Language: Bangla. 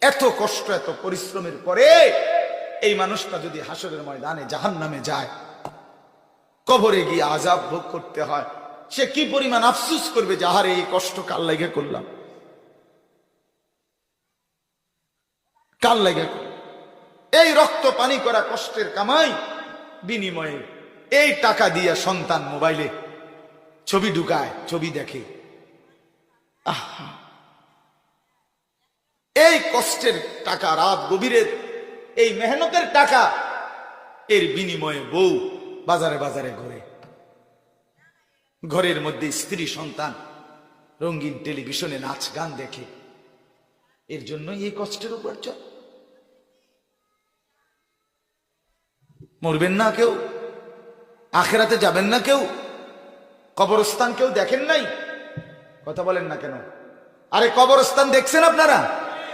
এত কষ্ট এত পরিশ্রমের পরে এই মানুষটা যদি হাসরের ময়দানে জাহান্নামে যায়, কবরে গিয়ে আযাব ভোগ করতে হয়, সে কি পরিমাণ আফসোস করবে যে আহারে এই কষ্ট কার লাগে করলাম, কার লাগে করলাম। এই রক্ত পানি করা কষ্টের কামাই বিনিময়ে এই টাকা দিয়ে সন্তান মোবাইলে ছবি ঢুকায়, ছবি দেখে। আহা, এই কষ্টের টাকা, রাত গভীরের এই মেহনতের টাকা, এর বিনিময়ে বউ বাজারে বাজারে ঘুরে, ঘরের মধ্যে স্ত্রী সন্তান রঙিন টেলিভিশনে নাচ গান দেখে। এর জন্যই এই কষ্টের উপার্জন। মরবেন না কেউ, আখেরাতে যাবেন না কেউ, কবরস্থান কেউ দেখেন নাই? কথা বলেন না কেন? আরে কবরস্থান দেখছেন আপনারা?